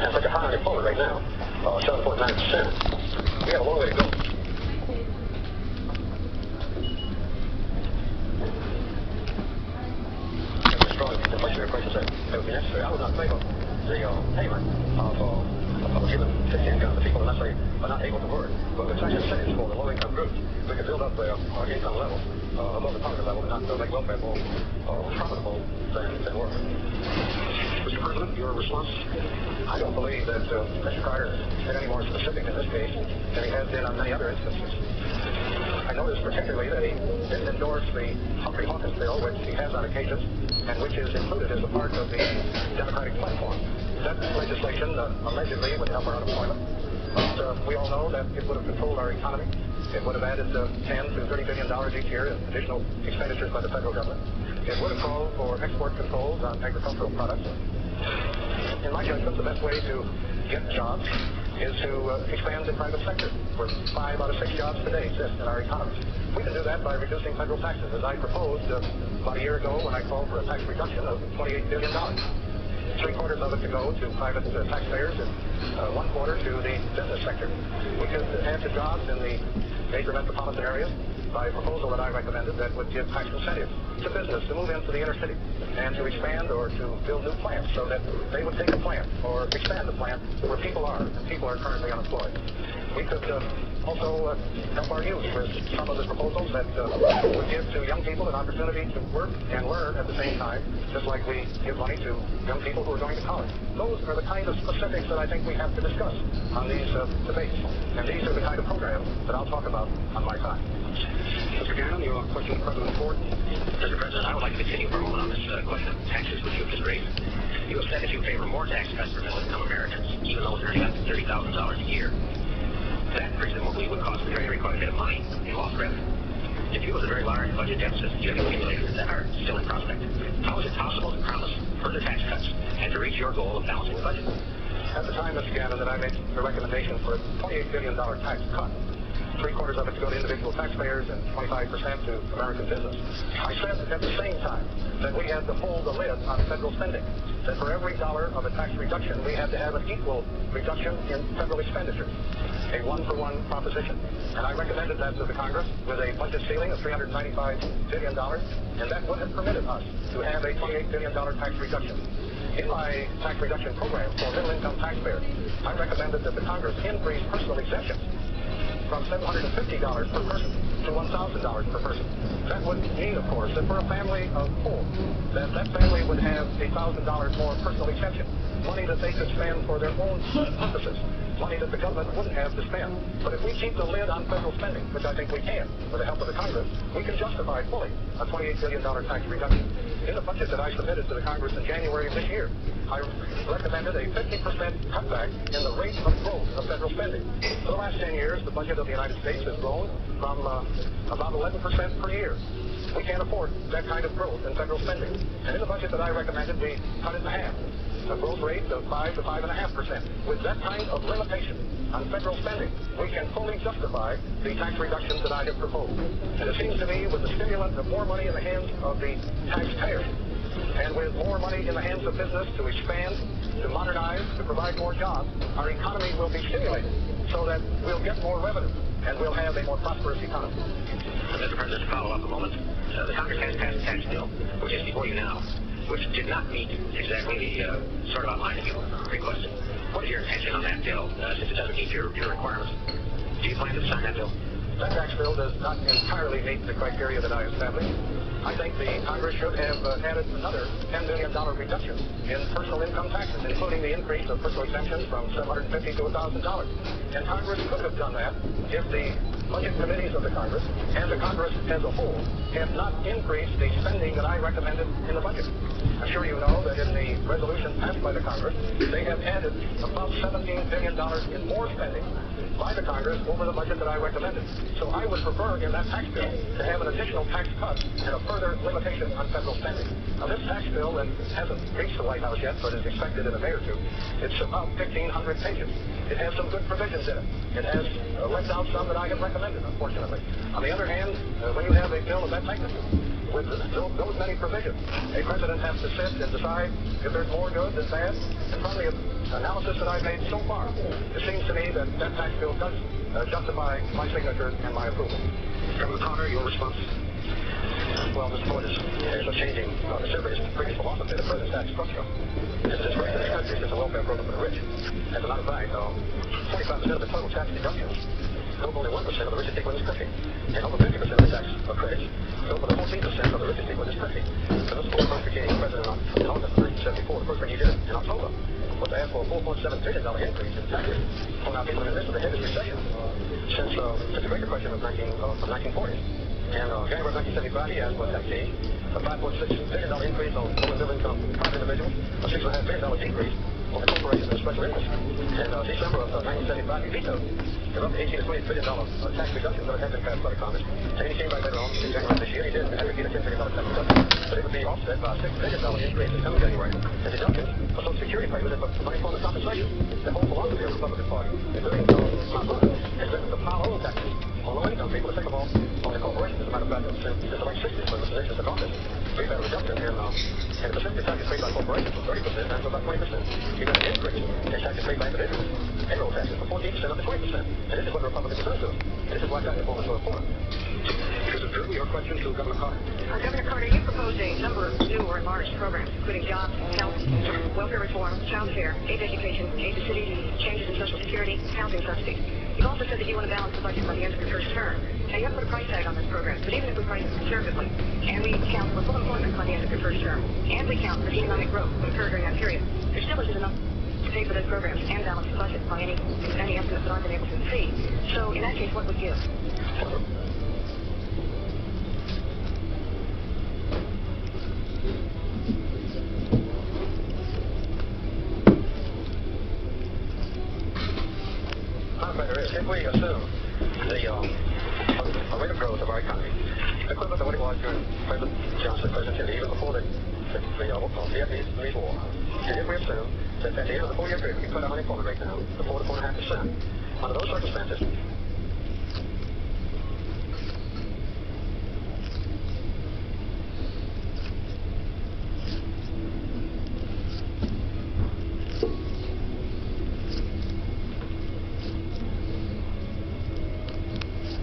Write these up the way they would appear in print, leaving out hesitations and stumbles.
and such a high unemployment rate now, 7.9%. We have a long way to go. Strong inflationary pressures that would be necessary. I would not favor the payment of given fixed income to people unless they are not able to work. But with such incentives for the low-income groups, we can build up their income level above the poverty level and not make welfare more profitable than work. Mr. President, your response? I don't believe that Mr. Carter has been any more specific in this case than he has been on many other instances. I noticed particularly that he didn't endorse the Humphrey-Hawkins bill, which he has on occasions, and which is included as a part of the Democratic platform. That legislation allegedly would help our unemployment, but we all know that it would have controlled our economy. It would have added $10 to $30 billion each year in additional expenditures by the federal government. It would have called for export controls on agricultural products. In my judgment, the best way to get jobs is to expand the private sector, where 5 out of 6 jobs today exist in our economy. We can do that by reducing federal taxes, as I proposed about a year ago when I called for a tax reduction of $28 billion. 3/4 of it to go to private taxpayers and 1/4 to the business sector. We could add to jobs in the major metropolitan areas by a proposal that I recommended that would give tax incentives to business to move into the inner city and to expand or to build new plants so that they would take a plant or expand a plant where people are, and people are currently unemployed. We could also help our youth with some of the proposals that would give to young people an opportunity to work and learn at the same time, just like we give money to young people who are going to college. Those are the kind of specifics that I think we have to discuss on these debates, and these are the kind of programs that I'll talk about on my time. Mr. Gannon, your question to President Ford. Mr. President, I would like to continue for a moment on this question of taxes, which you have just raised. You have said that you favor more tax cuts for middle-income Americans, even those earning up to $30,000 a year. That presumably would cost the Treasury quite a bit of money in lost revenue. If you have a very large budget deficit you have accumulated that are still in prospect, how is it possible to promise further tax cuts and to reach your goal of balancing the budget? At the time, Mr. Gannon, that I made the recommendation for a $28 billion tax cut, 3/4 of it to go to individual taxpayers and 25% to American business. I said at the same time that we had to hold the lid on federal spending, that for every dollar of a tax reduction, we had to have an equal reduction in federal expenditures, a one-for-one proposition. And I recommended that to the Congress with a budget ceiling of $395 billion, and that would have permitted us to have a $28 billion tax reduction. In my tax reduction program for middle-income taxpayers, I recommended that the Congress increase personal exemptions from $750 per person to $1,000 per person. That would mean, of course, that for a family of 4, that family would have $1,000 more personal exemption, money that they could spend for their own purposes, money that the government wouldn't have to spend. But if we keep the lid on federal spending, which I think we can, with the help of the Congress, we can justify fully a $28 billion tax reduction. In the budget that I submitted to the Congress in January of this year, I recommended a 50% cutback in the rate of growth of federal spending. For the last 10 years, the budget of the United States has grown from about 11% per year. We can't afford that kind of growth in federal spending. And in the budget that I recommended, we cut it in half, a growth rate of 5 to 5.5%. With that kind of limitation on federal spending, we can fully justify the tax reductions that I have proposed. And it seems to me, with the stimulant of more money in the hands of the taxpayer, and with more money in the hands of business to expand, to modernize, to provide more jobs, our economy will be stimulated so that we'll get more revenue and we'll have a more prosperous economy. Mr. President, to follow up a moment, the Congress has passed a tax bill, which is before you now, which did not meet exactly the sort of outline that you requested. What is your intention on that bill, since it doesn't meet your requirements? Do you plan to sign that bill? That tax bill does not entirely meet the criteria that I established. I think the Congress should have added another $10 billion reduction in personal income taxes, including the increase of personal exemptions from $750 to $1,000. And Congress could have done that if the budget committees of the Congress and the Congress as a whole had not increased the spending that I recommended in the budget. I'm sure you know that in the resolution passed by the Congress, they have added about $17 billion in more spending by the Congress over the budget that I recommended. So I would prefer in that tax bill to have an additional tax cut and a further limitation on federal spending. Now, this tax bill that hasn't reached the White House yet, but is expected in a day or two, it's about 1,500 pages. It has some good provisions in it. It has left out some that I have recommended, unfortunately. On the other hand, when you have a bill of that magnitude, with those many provisions. A president has to sit and decide if there's more good than bad. And from the analysis that I've made so far, it seems to me that that tax bill does justify my signature and my approval. Governor Potter, your response? Well, Mr. Ford is changing the previous philosophy of the present tax structure. It's a disgrace to this country. It's a welfare program for the rich. As a matter of fact, 45% of the total tax deductions go for only 1% of the richest people in this country. And over 50% of the tax credits go for the 14% of the richest people in this country. So Mr. Ford first became president in August of 1974. The first thing he did in October was to ask for a $4.7 billion increase in taxes on our people in the midst of the heaviest recession since the Great Depression of 1940. And January of 1975, he asked for a tax change, a $5.6 billion increase on low and middle income private individuals, a $6.5 billion decrease on the corporations and special interests. And December of 1975, he vetoed the roughly $18 to $20 billion tax reduction that had been passed by the Congress. And he came back later on in January of this year. He did advocate a $10 billion tax reduction, but it would be offset by a $6 billion increase this coming January. And deductions for Social Security payments and for unemployment compensation. The whole philosophy of the Republican Party, including my brother, has been to pile on taxes on low-income people to take them off on the corporations. As a matter of fact, since the late 60s, when Mr. Nixon took office, we've had a reduction in the percentage taxes paid by corporations from 30% down to about 20%. We've had an increase in taxes paid by individuals, payroll taxes from 14% up to 20%. And this is what the Republicans are doing. This is why tax reform is so important. Mr. Drew, your question to Governor Carter. Governor Carter, you proposed a number of new or enlarged programs, including jobs, health, welfare reform, child care, age education, aid to cities, changes in Social Security, housing subsidies. You've also said that you want to balance the budget by the end of your first term. Now, you haven't put a price tag on this program, but even if we price it conservatively, and we count for full employment by the end of your first term, and we count for the economic growth that occurred during that period, there still isn't enough to pay for those programs and balance the budget by any estimates that I've been able to see. So, in that case, what would give? If we assume the rate of growth of our economy, equivalent to what it was during President Johnson's presidency, even before the Vietnamese War, and if we assume that at the end of the 4-year period, we cut our unemployment rate down to 4 to 4.5%, under those circumstances,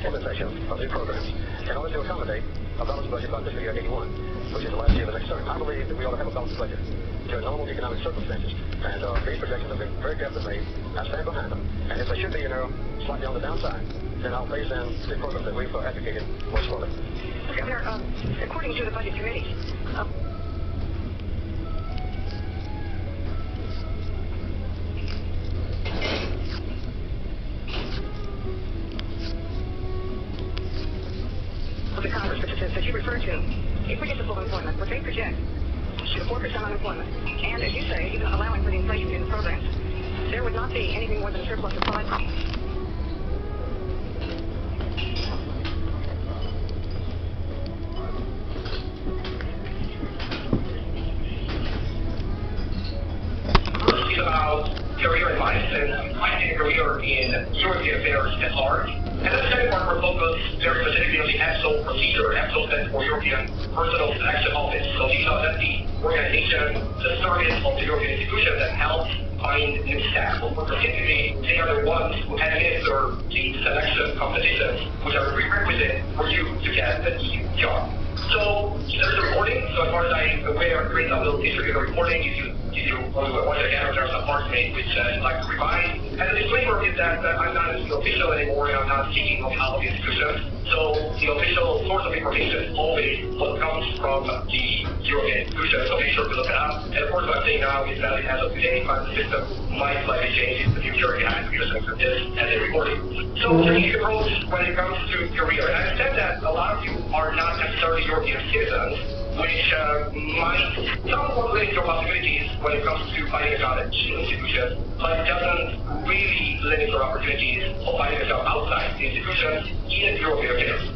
implementation of new programs in order to accommodate a balanced budget by fiscal year 81, which is the last year of the next term. I believe that we ought to have a balanced budget during normal economic circumstances. And these projections have been very carefully made. I stand behind them. And if they should be, slightly on the downside, then I'll phase in the programs that we've advocated more slowly. Governor, according to the budget committee, the Congress that you referred to, if we get to full employment, what they project should 4% unemployment, and as you say, even allowing for the inflation in the programs, there would not be anything more than a surplus of 5%. Career advice and finding a career in European affairs at large. And the second part, we're focused very specifically on the EPSO procedure. EPSO stands for European Personal Selection Office. So these are the organization, the service of the European institution that helps find new staff. But specifically, they are the ones who administer the selection competitions, which are a prerequisite for you to get an EU job. So there's a reporting. So as far as I'm aware, Chris, I will distribute a reporting if you once again, there are some parts made which I'd like to revise. And the disclaimer is that I'm not an official anymore and I'm not seeking of help institutions. So the official source of information is always what comes from the European institution. So make sure to look it up. And of course what I'm saying now is that as of today, the system might slightly change in the future and I have to use this as a reporting. So the strategic approach when it comes to career. And I said that a lot of you are not necessarily European citizens, which might somewhat limit your possibilities when it comes to finding a job at EU institutions, but it doesn't really limit your opportunities of finding a job outside the institutions in European affairs.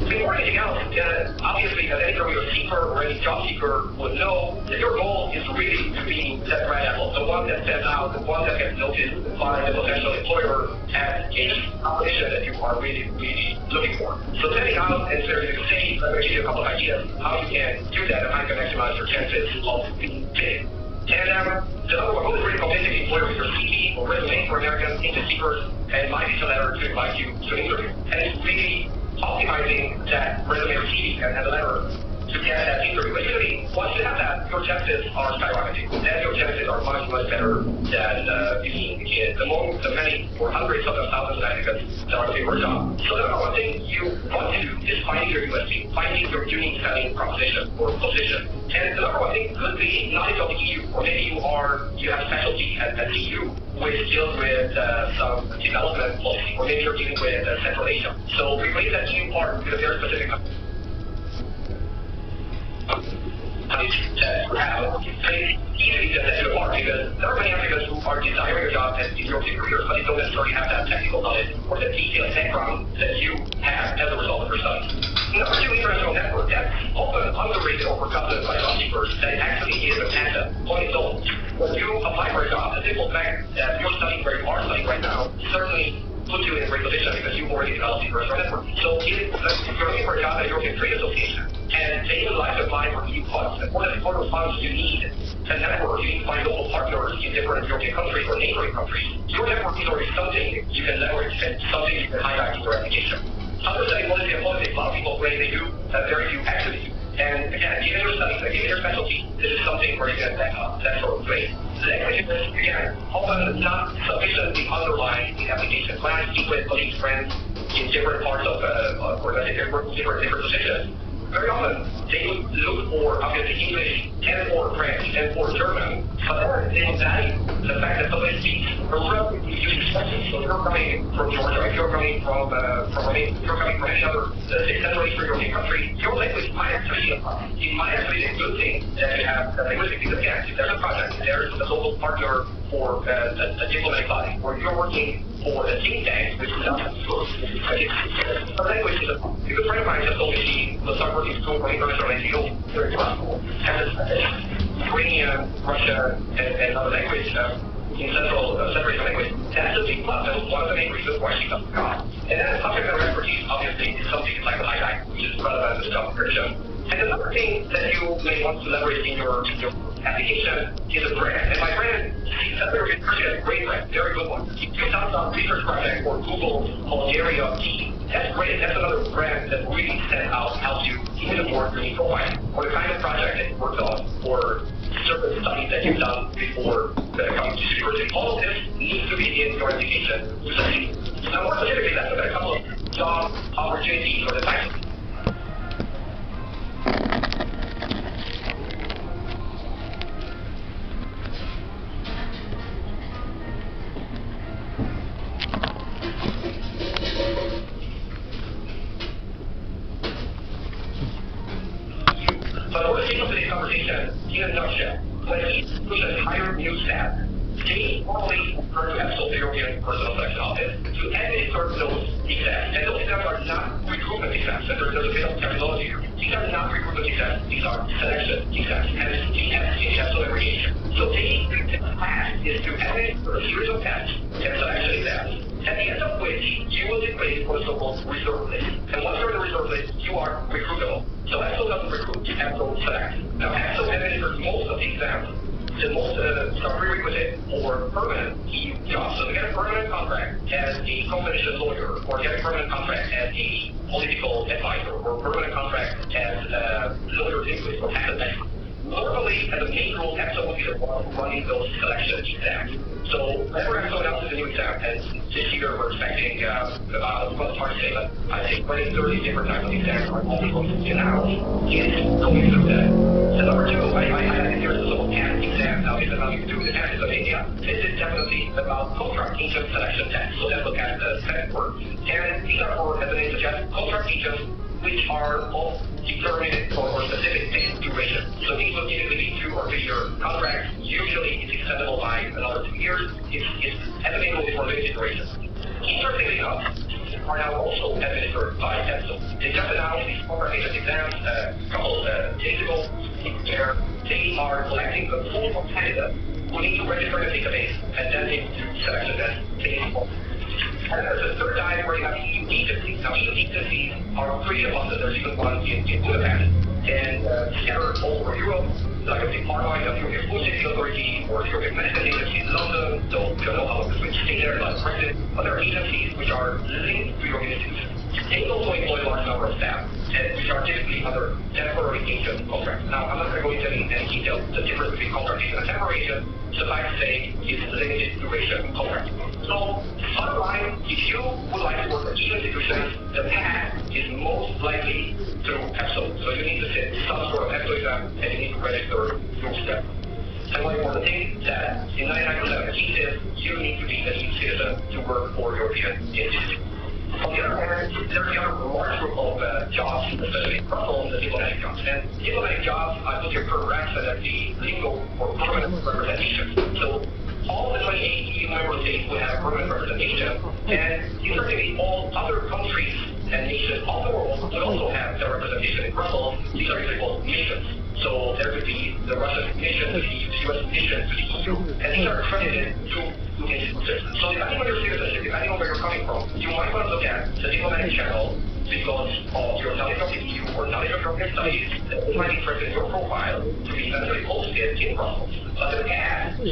Before anything else, obviously, as any career seeker or any job seeker would know, that your goal is really to be that grad apple, the one that stands out, the one that gets noticed by the potential employer as a competition that you are really, really looking for. So setting out and starting to say, I'm going to give you a couple of ideas how you can do that and how you can maximize your chances of being picked. And the number one goal is really convincing the employer with your CV or resume for American agent seekers and my visa letter to invite you to an interview. And it's really optimizing that resume or CV and the letter to get that interview. Basically, once you have that, your chances are skyrocketing. Then your chances are much, much better than being among the many or hundreds of thousands of applicants that are looking for a job. So the number one thing you want to do is finding your USP, finding your unique selling proposition or position. And the number one thing could be knowledge of the EU, or maybe you have a specialty at the EU which deals with some development policy, or maybe you're dealing with Central Asia. So we believe that you are with a very specific easy to set you apart because there are many applicants who are desiring a job in European careers, but they don't necessarily have that technical knowledge or the detailed background that you have as a result of your studies. Number two, international network. That's often underrated or forgotten by job seekers that it actually is an asset on its own. When you apply for a job, the simple fact that you're studying where you are studying right now certainly puts you in a great position because you've already developed your international network. So if you're looking for a job at the European Trade Association, and they would like to apply for EU funds, and one of the important funds you need to network, you need to find local partners in different European countries or neighboring countries. Your network is already something you can leverage and something you can highlight in your application. Understanding policy and politics, a lot of people claim they do, very few actually do. And again, given your studies, given your specialty, this is something where you can back up that sort of trade. Language is, again, often not sufficiently underlined in applications. When I speak with colleagues, friends in different parts of, or let's say different positions, very often they would look for obviously English and or French and or German, but they don't value the fact that somebody speaks a relatively unique expression. So if you're coming from Georgia, if you're coming from Romania, if you're coming from any other Central Eastern European country, your language might actually be a good thing that you have linguistic, because again, if there's a project, there's a local partner for a diplomatic body, or you're working for a think tank, which is not a language is a good friend of mine just told me she will start working school for international NGO during grad school. And Ukrainian, Russia, and other language in Central Asian language. That's a big plus. That was one of the main reasons why she got the job. And then subject matter expertise, obviously, is something like the highlight, which is relevant to job description. And another thing that you may want to leverage in your application is a brand. And my brand, Central University has a great brand, very good one. If you found some research project or Google Bulgaria Tea, that's great. That's another brand that really stands out, helps you in the work you profile, or the kind of project that you worked on, or certain studies that you've done before coming to university. All of this needs to be in your application to succeed. Now, more specifically, let's look at a couple of job opportunities or the types of in a nutshell, when an institution hired new staff, they normally refer to EPSO, the European Personnel Selection Office, to administer those exams. And those exams are not recruitment exams. And there's a bit of terminology here. These are not recruitment exams. These are selection exams. And it's the EPSO abbreviation. So the task is to administer a series of tests and selection exams, at the end of which you will be placed for the so-called reserve list. And once you're in the reserve list, you are recruitable. So EPSO doesn't recruit, EPSO selects. Now, EPSO administers most of the exams, the most prerequisite for permanent EU jobs. So to get a permanent contract as a competition lawyer, or get a permanent contract as a political advisor, or a permanent contract as a lawyer linguist or tax expert, normally, as a main role, EPSO will be the one running those selection exams. So whenever EPSO announces a new exam, and this year we're expecting about, well, it's hard to say, but I think 20, 30 different types of exams are all going to be announced. It's going through that. So number two, I think there's a so-called CAT exam. Now, it's nothing to do with the CAT of India. This is definitely about contract agent selection tests. So that's what CAT stands for. And these are for, as the name suggests, contract agents which are of determined or specific duration. So these will typically be 2 or 3 year contracts. Usually it's extendable by another 2 years. It's estimated for limited duration. Interestingly enough, are now also administered by EPSO. They just announced these corporate agent exams a couple days ago, where they are collecting the pool of candidates who need to register in a database, and then they do selection as phase 4. And there's a third time where you have EU agencies. Now, EU agencies are 3 of us, and there's even one in Budapest, and scattered all over Europe, like a big part of the European Food Safety Authority or the European Medicine Agency in London, so we don't know how long this will stay there, like Brexit. Other agencies which are linked to European institutions. They also employ a large number of staff, and which are typically under temporary agent contracts. Now, I'm not going to go into any detail. The difference between contract agent and temporary agent, suffice to say, is limited duration contract. So, bottom line, if you would like to work for EU institutions, the path is most likely through EPSO. So you need to sit some sort of EPSO exam, and you need to register through STEP. And one important thing that in 99% of the cases, you need to be an EU citizen to work for European institutions. On the other hand, there's the other large group of jobs, especially in Brussels, the diplomatic jobs. And diplomatic jobs, I put here correct, that the lingo for permanent representation. So all the 28 EU member states will have permanent representation, and interestingly, all other countries and nations of the world will also have their representation in Brussels. These are usually called missions. So there could be the Russian mission to the EU, the US mission to the EU, and these are accredited to institutions. So depending on your citizenship, depending on where you're coming from, you might want to look at the diplomatic channel because of your knowledge of the EU or knowledge of European studies that might be interested in your profile to be eventually posted in Brussels. But the path to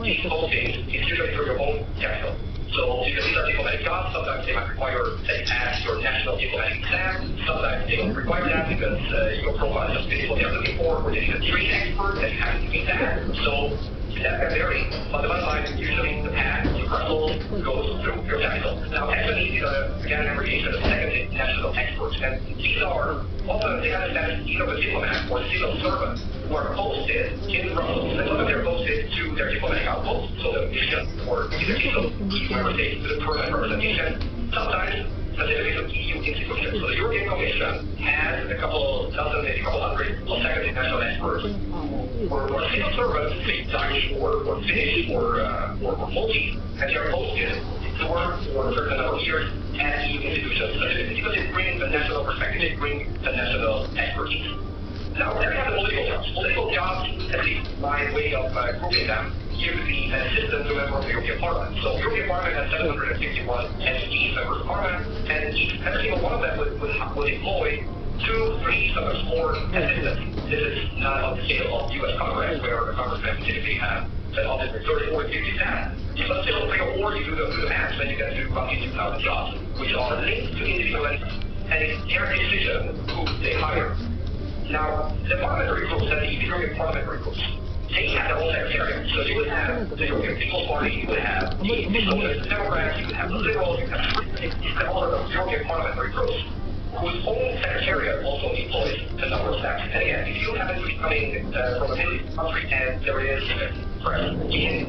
these postings is usually through your own channel. So because these are diplomatic jobs, sometimes they might require that you pass your national diplomatic exam. Sometimes they don't require that because your profile is just what they're looking for, or they need a trade expert that you happen to be that. So that can vary. But the bottom line is usually the path to Brussels goes through your national. Now, actually, again, an abbreviation of second national experts. And these are often, they have a status either of a diplomat or a civil servant who are posted in Brussels. And often they're posted to their diplomatic outpost, so the mission or either case of EU member states to the permanent representation. Sometimes specifically of EU institutions. So the European Commission has a couple dozen, maybe a couple hundred of second national experts or civil servants, say Dutch or Finnish or Maltese, and they are posted to work for a certain number of years at EU institutions, because they bring the national perspective, they bring the national expertise. Now, then we have the political jobs. Political jobs, at least my way of grouping them, you could be an assistant to a member of the European Parliament. So the European Parliament has 751 MEPs, members of Parliament, and every single one of them would employ 2, 3, sometimes 4 assistants. This is not on the scale of U.S. Congress, where the congressmen typically have an office with 30, 40, 50 staff. But still, 3 or 4, you do the math, then you get to roughly 2,000 jobs, which are linked to individual entities. And it's their decision who they hire. Now, the parliamentary groups and the European parliamentary groups, they have their own secretariat. So you would have the European People's Party, you would have the Socialist Democrats, you would have the Liberals, you would have all of those European parliamentary groups, whose own secretariat also employs a number of staff. And again, if you happen to be coming from a Middle East country and there is perhaps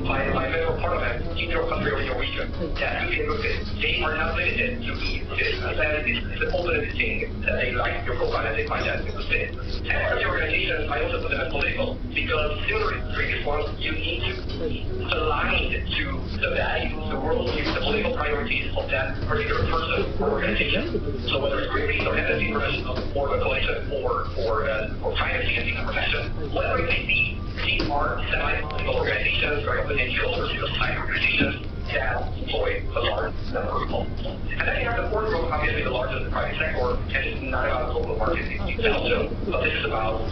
by member of parliament in your country or in your region, that could be a good fit. They are not limited to be citizens, and it's an open thing that they like your profile and they find that a good fit. And as the organizations, I also put them as political, because similar to previous ones, you need to be aligned to the values, the worldview, the political priorities of that particular person or organization. So whether it's Greenpeace or Amnesty International or the Coalition or Privacy and Data Protection, whatever it may be, these are semi-political organizations, very often NGOs or civil society organizations that employ a large number of people. And then you have the fourth group, obviously the largest in the private sector, and it's not about global market in Belgium, but this is about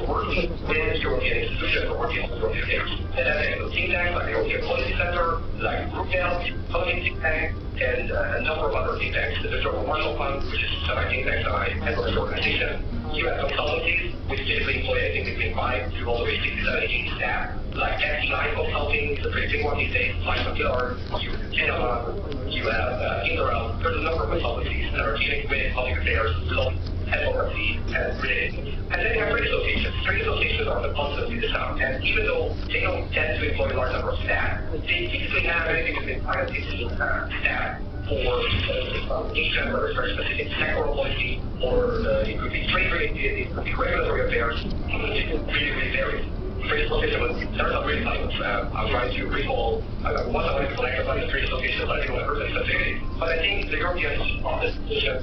working with European institutions or working on European affairs. And then they have think tanks like the European Policy Center, like Brookdale, Economic Think Tank, and a number of other think tanks. The German Marshall Fund, which is semi-think tank, semi-headquarters organization. You have consultancies, which typically employ, I think, between 5 to all the way 60, 70, 80 staff. Like FT9 Consulting is a pretty big one these days. Like McGillard, you have Interel. There's a number of consultancies that are dealing with public affairs, law, advocacy, and related. And then you have trade associations. Trade associations are the ones that do this out. And even though they don't tend to employ a large number of staff, they typically have anything between 5 and 15 staff for engagement, whether it's very specific sectoral policy, or it could be trade related, it could be regulatory affairs. It really, really varies. trade association, but there are some really funny ones. I'm trying to recall, once I wanted to collect about the trade association, but I didn't want to hurt any sensitivity. But I think the European office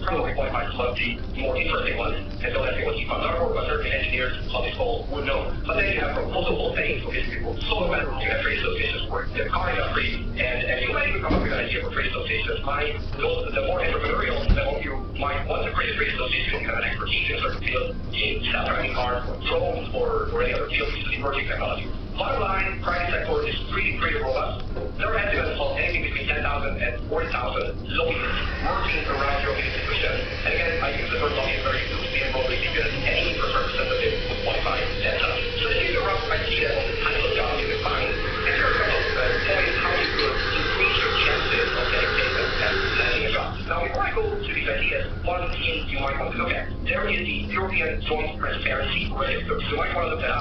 probably qualifies as one of the more interesting ones, and so that's what from our work, but certainly engineers on this call would know. But then you have proposable things, okay, people, solar panels, you have trade associations for the car industry, and you might even come up with an idea for trade associations. The more entrepreneurial, the more you might want to create a trade association, you have an expertise in a certain field, in self-driving cars, or drones, or any other field, which is emerging technology. Bottom line, private sector is pretty robust. There are estimates of anything between 10,000 and 40,000 lobbyists working around European institutions. And again, I use the word lobbyist very loosely and broadly because any interest representative would qualify as such. So this gives you a rough idea of the type of job you can find. And here are a couple of points how you could increase your chances of getting placement and landing a job. Now, before I go to these ideas, one of the things you might want to look at, there is the European Joint Transparency Register. So you might want to look that up.